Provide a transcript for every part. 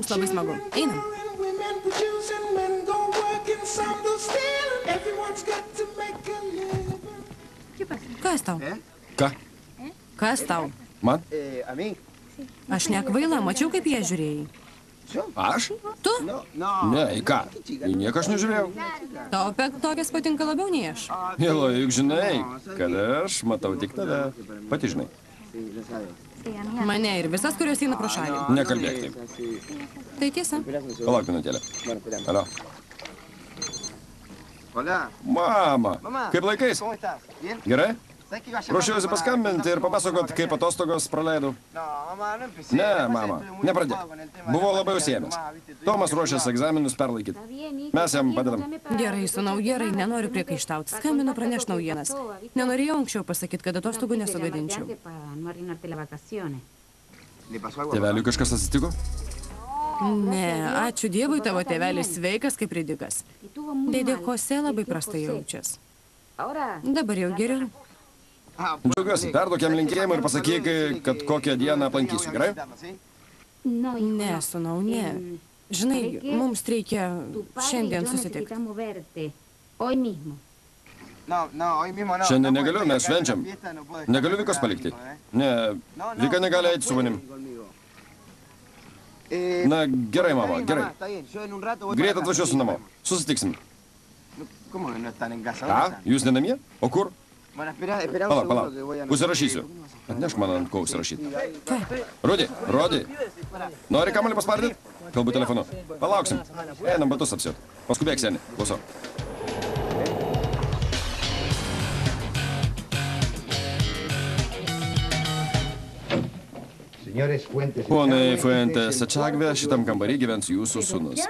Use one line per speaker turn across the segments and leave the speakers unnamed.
Mums labai smagu. Einam. Kas tau?
Ką?
Kas tau?
Man?
Aš nekvaila, mačiau, kaip jie žiūrėjai.
Aš?
Tu?
Ne, į ką? Į nieką aš nežiūrėjau.
Tau tokias patinka labiau nei aš.
Milo, juk žinai, kad aš matau tik tave. Pati žinai.
Mane ir visas, kurios eina pro šalį.
Nekalbėk taip.
Tai tiesa.
Palauk minutėlę. Alio. Mama, kaip laikais? Gerai? Ruošiausi paskambinti ir papasakot, kaip atostogos praleidau. Ne, mama, nepradėk. Buvau labai užsiėmęs. Tomas ruošiasi egzaminus perlaikyti. Mes jam padedam.
Gerai, sūnau, gerai, nenoriu priekaištauti. Skambinu praneš naujienas. Nenorėjau anksčiau pasakyti, kad atostogų nesugadinčiau.
Tėveliui kažkas atsitiko?
Ne, ačiū Dievui, tavo tėvelis sveikas kaip ridikas. Dėdė Jose labai prastai jaučias. Dabar jau geriau.
Džiaugiuosi, perduok jam linkėjimą ir pasakyk, kad kokią dieną aplankysiu, gerai?
Ne, sūnau, ne. Žinai, mums reikia šiandien susitikti.
Šiandien negaliu, mes švenčiam. Negaliu Vikos palikti. Ne, Vika negali eiti su manim. Na, gerai, mama, gerai. Greit atvažiuosiu namo. Susitiksim. Ką? Jūs ne namie? O kur? Palauk. Užsirašysiu. Atnešk man ant ko užsirašyti. Rudi. Nori kamalį paspardyti? Kalbu telefonu. Palauksim. Einam batus apsiūt. Paskubėk, seni. Klausau. Ponai Fuentes Ačagve, šitam kambarį gyvens jūsų sūnus.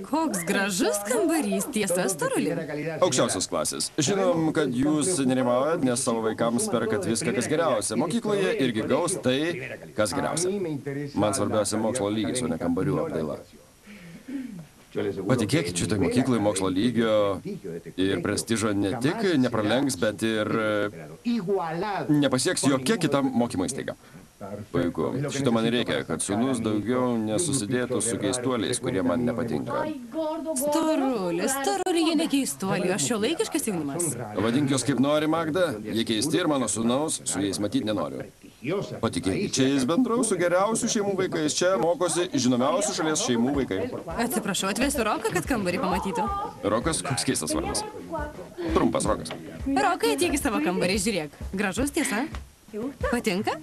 Koks gražus kambarys, tiesa, Storulė?
Aukščiausios klasės. Žinom, kad jūs nerimaujat, nes savo vaikams perkat viską, kas geriausia. Mokykloje irgi gaus tai, kas geriausia. Man svarbiausia mokslo lygis, o ne kambarių apdaila. Patikėkit, šitoj mokykloje mokslo lygio ir prestižo ne tik nepralenks, bet ir nepasieks jokia kita mokymo įstaiga. Puiku. Šito man reikia, kad sūnus daugiau nesusidėtų su keistuoliais, kurie man nepatinka.
Storulė, jie ne keistuoliai, aš šiuolaikiškas jaunimas.
Vadink jos kaip nori, Magda. Jie keisti ir mano sūnaus, su jais matyti nenoriu. Patikėkit, čia jis bendraus su geriausių šeimų vaikais. Čia mokosi žinomiausių šalies šeimų vaikai.
Atsiprašau, atvesiu Roką, kad kambarį pamatytų.
Rokas, koks keistas vardas. Trumpas Rokas.
Rokai, ateik į savo kambarį, žiūrėk. Gražus, tiesa? Patinka?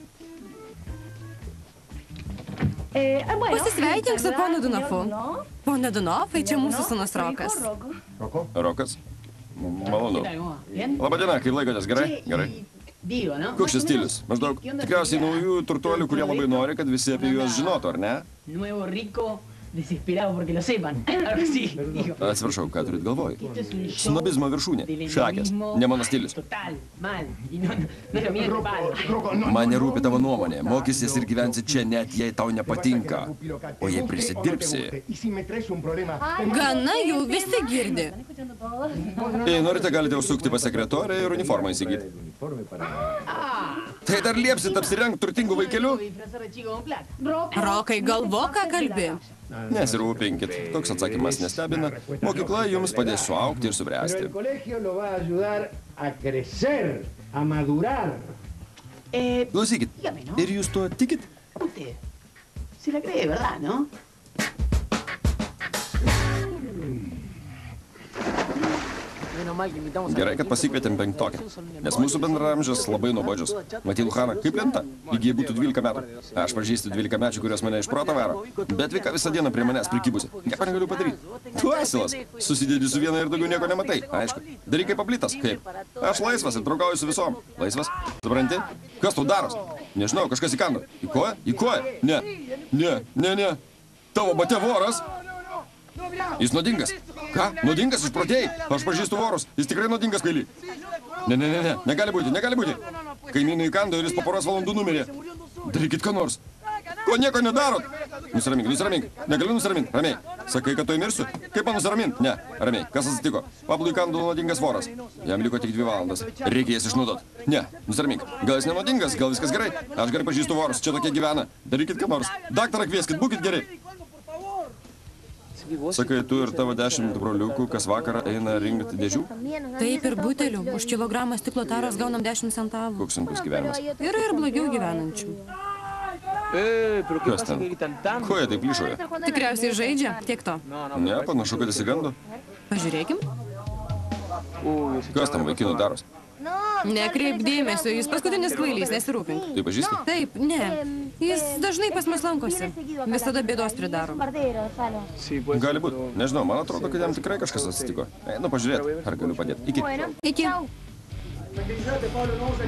Pasisveikink su ponu Dunofu. Pone Dunofai, čia mūsų sūnus Rokas.
Rokas? Malonu. Labadiena, kaip laikotės, gerai? Gerai. Koks šis stilius? Maždaug tikriausiai naujų turtuolių, kurie labai nori, kad visi apie juos žinotų, ar ne? Atsiprašau, ką turit galvoj? Snobizmo viršūnė. Šakės. Ne mano stilius. Man nerūpi tavo nuomonė. Mokysies ir gyvensi čia, net jei tau nepatinka. O jei prisidirbsi...
Gana, jau visi girdi.
Jei norite, galite užsukti pas sekretorę ir uniformą įsigyti. Tai dar liepsit apsirengti turtingų vaikelių?
Rokai, galvo, ką kalbi?
Nesirūpinkit. Toks atsakymas nestebina. Mokykla jums padės suaugti ir subręsti. Klausykit, ir jūs tuo tikit? Gerai, kad pasikvietėm penktokę, nes mūsų bendraamžės labai nuobodžios. Matei Luhaną, kaip lenta, lygiai būtų 12 metų. Aš pažįstu 12 mečių, kurios mane iš proto varo, bet Vika visą dieną prie manęs prikibusi. Nieko negaliu padaryti. Tu asilas, susidėdi su viena ir daugiau nieko nematai. Aišku, daryk kaip paplitas, kaip? Aš laisvas ir draugauju su visom. Laisvas? Supranti? Kas tau daros? Nežinau, kažkas įkando. Į koją? Į koją? Ne. Tavo bate voras? Jis nuodingas. Ką? Nuodingas, išprotėjai? Aš pažįstu vorus. Jis tikrai nuodingas, kvaily. Ne. Negali būti. Kaimynai įkando ir jis po poros valandų numirė. Darykit ką nors. Ko nieko nedarot? Nusiramink. Negaliu nusiramint. Ramiai. Sakai, kad tu įmirsiu? Kaip man nusiramint? Ne. Ramiai. Kas atsitiko? Pablui įkando nuodingas voras. Jam liko tik 2 valandas. Reikia jas išnaudot. Ne. Nusiramink. Gal jis nenuodingas? Gal viskas gerai? Aš gerai pažįstu vorus. Čia tokie gyvena. Darykit ką nors. Daktarą kvieskit. Būkit geri. Sakai, tu ir tavo 10 broliukų kas vakarą eina rinkti dėžių?
Taip ir butelių. Už kilogramą stiklo taros gaunam 10 centavų.
Koks sunkus gyvenimas.
Yra ir blogiau gyvenančių.
Kas ten? Ko jie taip lyšoja?
Tikriausiai žaidžia, tiek to.
Ne, panašu, kad įsigando.
Pažiūrėkim.
Kas tam vaikinų daros?
Nekreip dėmesio, jis paskutinis kvailys, nesirūpink.
Tai pažįsti?
Taip, ne. Jis dažnai pas mus lankosi. Visada bėdos pridaro.
Gali būt. Nežinau, man atrodo, kad jam tikrai kažkas atsitiko. Einu pažiūrėti, ar galiu padėti. Iki.
Iki.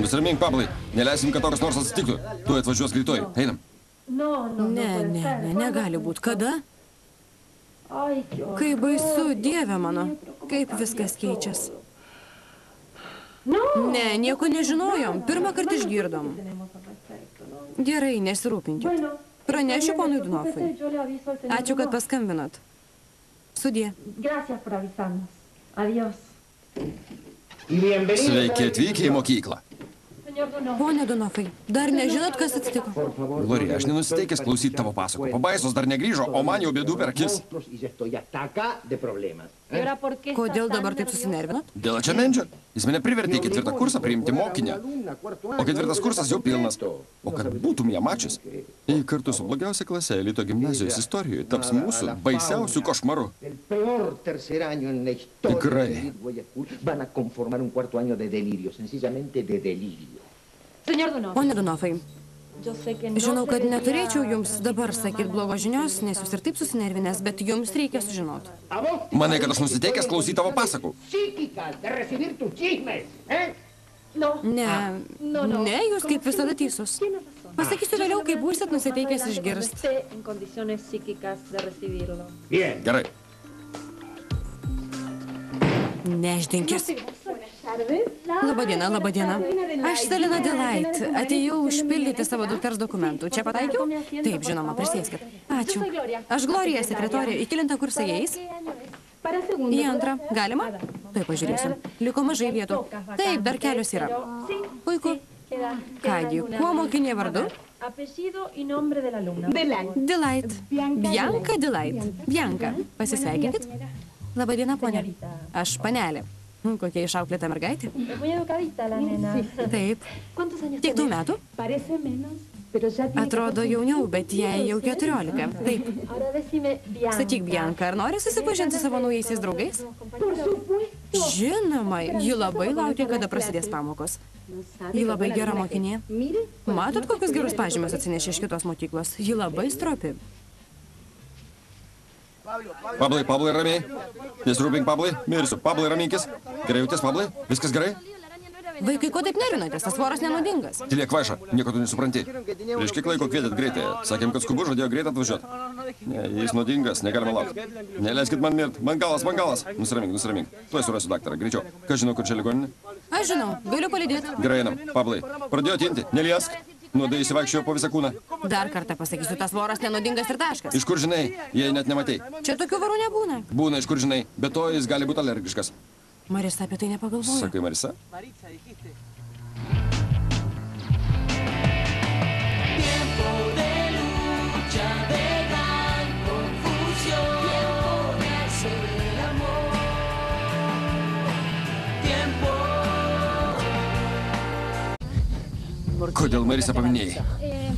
Nusiramink, Pablai. Neleisim, kad toks nors atsitiktų. Tu atvažiuos greitoji. Einam.
Ne, negali būt. Kada? Kai baisu, Dieve mano. Kaip viskas keičias. Ne, nieko nežinojom. Pirmą kartą išgirdom. Gerai, nesirūpinkit. Pranešiu ponui Dunofui. Ačiū, kad paskambinot. Sudie.
Sveiki atvykę į mokyklą.
Pone Dunofai, dar nežinot, kas atsitiko?
Glorija, aš nenusiteikęs klausyti tavo pasakų. Pabaisos dar negrįžo, o man jau bėdų per akis.
Kodėl dabar taip susinervinot?
Dėl Ačiamendžio. Jis mane privertė į 4 kursą priimti mokinę. O 4 kursas jau pilnas. O kad būtum ją mačius, jei kartu su blogiausia klase Elito gimnazijos istorijoje taps mūsų baisiausių košmarų. Tikrai.
Pone Dunofai, žinau, kad neturėčiau jums dabar sakyti blogos žinios, nes jūs ir taip susinervinęs, bet jums reikia sužinoti.
Manai, kad aš nusiteikęs klausyti tavo pasakų?
Ne, jūs kaip visada teisus. Pasakysiu vėliau, kai būsit nusiteikęs išgirsti.
Gerai.
Neždinkis. Labadiena, labadiena. Aš Selina Delight. Atėjau užpildyti savo dukters dokumentų. Čia pataikiau? Taip, žinoma, prisėskit. Ačiū. Aš Glorija, sekretorė. Į kelintą kursą eis? Į antrą. Galima? Tai pažiūrėsim. Liko mažai vietų. Taip, dar kelios yra. Puiku. Kągi, kuo mokinė vardu? Delight. Bianca Delight. Bianca. Pasisveikinkit. Labadiena, ponė. Aš panelė. Kokia išauklėta mergaitė? Taip. Tiek tų metų? Atrodo jauniau, bet jai jau 14. Taip. Sakyk, Bianca, ar nori susipažinti su savo naujaisiais draugais? Žinoma, ji labai laukia, kada prasidės pamokos. Ji labai gera mokinė. Matot, kokius gerus pažymius atsinešė iš kitos mokyklos? Ji labai stropi.
Pablai, ramiai. Nesirūpink, Pablai. Mirsiu. Pablai, raminkis. Gerai jauties, Pablai? Viskas gerai?
Vaikai, ko taip nervinatės? Tas voras nenaudingas.
Tylėk, kvaiša. Nieko tu nesupranti. Prieš kiek laiko kvietėt greitai. Sakėm, kad skubu, žadėjo greit atvažiuoti. Ne, jis nuodingas, negalima laukti. Neleiskit man mirt. Man galas. Nusiramink. Tuoj surasiu daktarą. Greičiau. Kas žino, kur čia ligoninė?
Aš žinau. Galiu palydėti.
Gerai, einam. Pablai, pradėjo tinti. Neliesk. Nuodai įsivaikščiojo po visą kūną.
Dar kartą pasakysiu, tas voras nenaudingas ir taškas.
Iš kur žinai, jei net nematei?
Čia tokių varų nebūna.
Būna, iš kur žinai, bet to jis gali būti alergiškas.
Marisa apie tai nepagalvojo.
Sakai, Marisa? Kodėl Marisa paminėjai?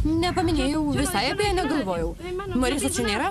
Nepaminėjau, visai apie ją negalvojau. Marisa čia nėra?